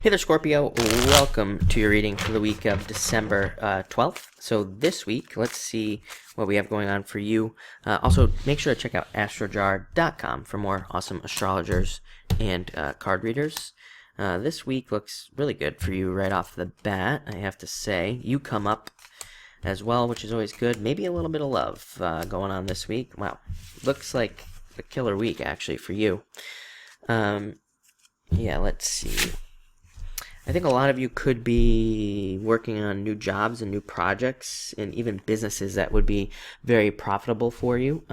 Hey there, Scorpio. Welcome to your reading for the week of December 12th. So this week, let's see what we have going on for you. Also, make sure to check out astrojar.com for more awesome astrologers and card readers. This week looks really good for you right off the bat, I have to say. You come up as well, which is always good. Maybe a little bit of love going on this week. Wow, looks like a killer week, actually, for you. Yeah, let's see. I think a lot of you could be working on new jobs and new projects and even businesses that would be very profitable for you.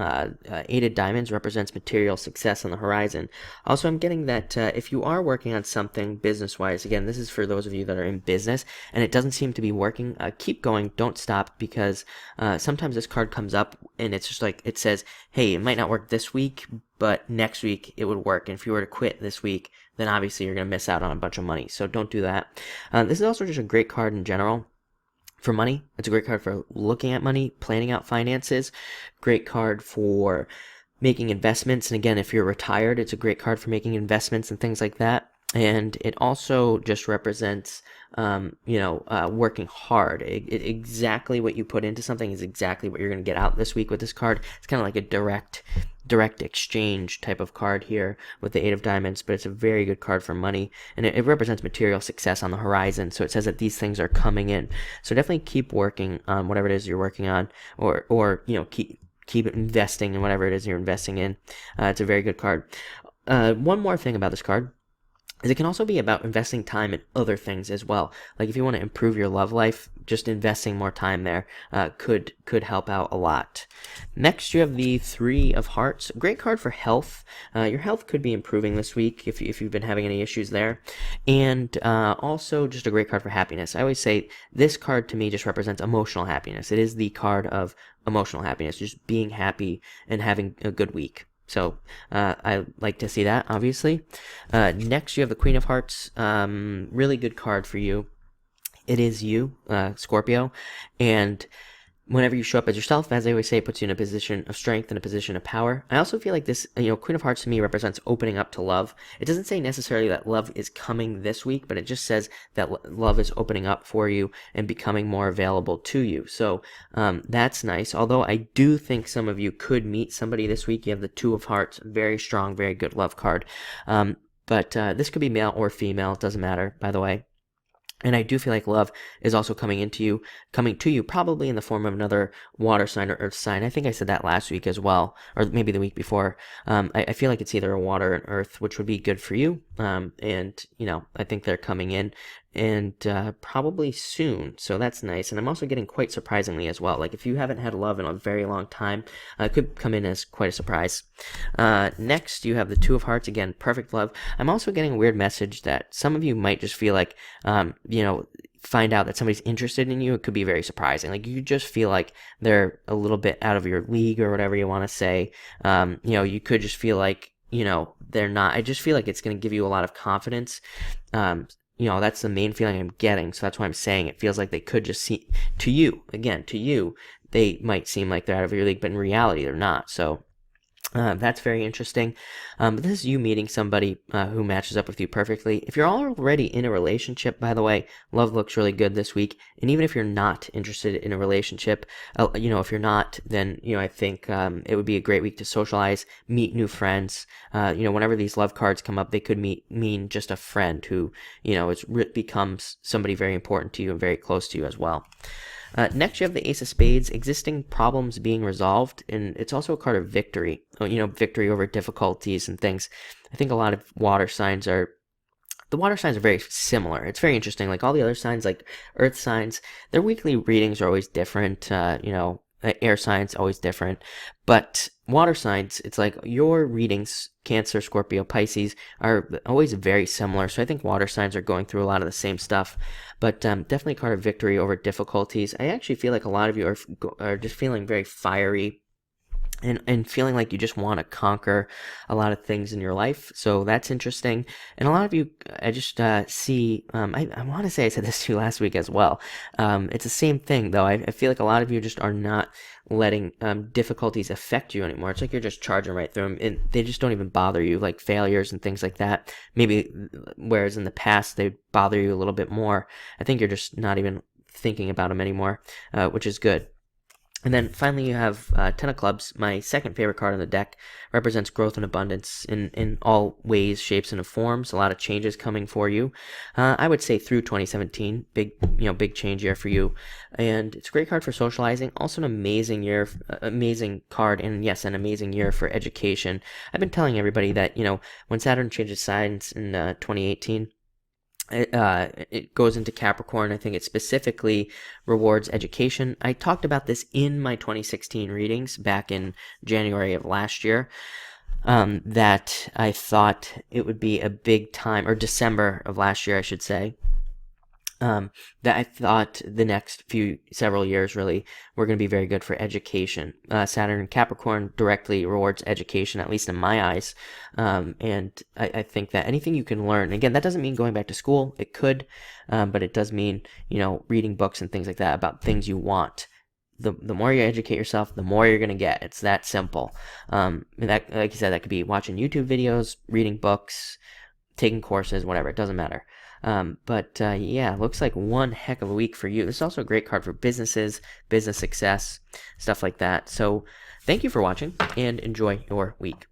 Eight of Diamonds represents material success on the horizon. Also, I'm getting that if you are working on something business-wise, again, this is for those of you that are in business and it doesn't seem to be working, keep going, don't stop, because sometimes this card comes up and it's just like, it says, hey, it might not work this week, but next week it would work. And if you were to quit this week, then obviously you're going to miss out on a bunch of money. So don't do that. This is also just a great card in general for money. It's a great card for looking at money, planning out finances. Great card for making investments. And again, if you're retired, it's a great card for making investments and things like that. And it also just represents, working hard. Exactly what you put into something is exactly what you're going to get out this week with this card. It's kind of like a direct exchange type of card here with the Eight of Diamonds, but it's a very good card for money, and it represents material success on the horizon. So it says that these things are coming in. So definitely keep working on whatever it is you're working on, or keep investing in whatever it is you're investing in. It's a very good card. One more thing about this card is it can also be about investing time in other things as well. Like if you want to improve your love life, just investing more time there could help out a lot. Next, you have the Three of Hearts. Great card for health. Your health could be improving this week if you've been having any issues there. And also just a great card for happiness. I always say this card to me just represents emotional happiness. It is the card of emotional happiness, just being happy and having a good week. So I like to see that, obviously. Next, you have the Queen of Hearts. Really good card for you. It is you, Scorpio. And whenever you show up as yourself, as I always say, it puts you in a position of strength and a position of power. I also feel like this, Queen of Hearts to me represents opening up to love. It doesn't say necessarily that love is coming this week, but it just says that love is opening up for you and becoming more available to you. So that's nice. Although I do think some of you could meet somebody this week. You have the Two of Hearts, very strong, very good love card. But this could be male or female. It doesn't matter, by the way. And I do feel like love is also coming to you, probably in the form of another water sign or earth sign. I think I said that last week as well, or maybe the week before. I feel like it's either a water and earth, which would be good for you. And I think they're coming in, and probably soon. So that's nice. And I'm also getting quite surprisingly as well. Like if you haven't had love in a very long time, it could come in as quite a surprise. Next, you have the Two of Hearts. Again, perfect love. I'm also getting a weird message that some of you might just feel like, find out that somebody's interested in you. It could be very surprising. Like you just feel like they're a little bit out of your league or whatever you want to say. You could just feel like, they're not. I just feel like it's going to give you a lot of confidence. That's the main feeling I'm getting. So that's why I'm saying it feels like they could just see, to you, they might seem like they're out of your league, but in reality, they're not. So that's very interesting. But this is you meeting somebody who matches up with you perfectly. If you're already in a relationship, by the way, love looks really good this week. And even if you're not interested in a relationship, if you're not, then, I think it would be a great week to socialize, meet new friends. Whenever these love cards come up, they could mean just a friend who, becomes somebody very important to you and very close to you as well. Next, you have the Ace of Spades, existing problems being resolved, and it's also a card of victory, victory over difficulties and things. I think a lot of water signs are very similar. It's very interesting. Like all the other signs, like earth signs, their weekly readings are always different, air signs always different, but water signs, it's like your readings, Cancer, Scorpio, Pisces, are always very similar. So I think water signs are going through a lot of the same stuff, but definitely a card of victory over difficulties. I actually feel like a lot of you are just feeling very fiery and feeling like you just want to conquer a lot of things in your life. So that's interesting. And a lot of you, I just see, I want to say I said this to you last week as well. It's the same thing, though. I feel like a lot of you just are not letting difficulties affect you anymore. It's like you're just charging right through them, and they just don't even bother you, like failures and things like that. Maybe, whereas in the past, they'd bother you a little bit more. I think you're just not even thinking about them anymore, which is good. And then finally you have Ten of Clubs, my second favorite card on the deck. Represents growth and abundance in all ways, shapes, and forms. A lot of changes coming for you. I would say through 2017, big change year for you. And it's a great card for socializing. Also an amazing year, amazing card, and yes, an amazing year for education. I've been telling everybody that, when Saturn changes signs in 2018, it goes into Capricorn. I think it specifically rewards education. I talked about this in my 2016 readings back in January of last year, that I thought it would be a big time, or December of last year, I should say, that I thought the next several years really were going to be very good for education. Saturn and Capricorn directly rewards education, at least in my eyes. And I think that anything you can learn, again, that doesn't mean going back to school. It could, but it does mean, reading books and things like that about things you want. The more you educate yourself, the more you're going to get. It's that simple. And that, like you said, that could be watching YouTube videos, reading books, taking courses, whatever. It doesn't matter. Yeah, looks like one heck of a week for you. This is also a great card for businesses, business success, stuff like that. So thank you for watching, and enjoy your week.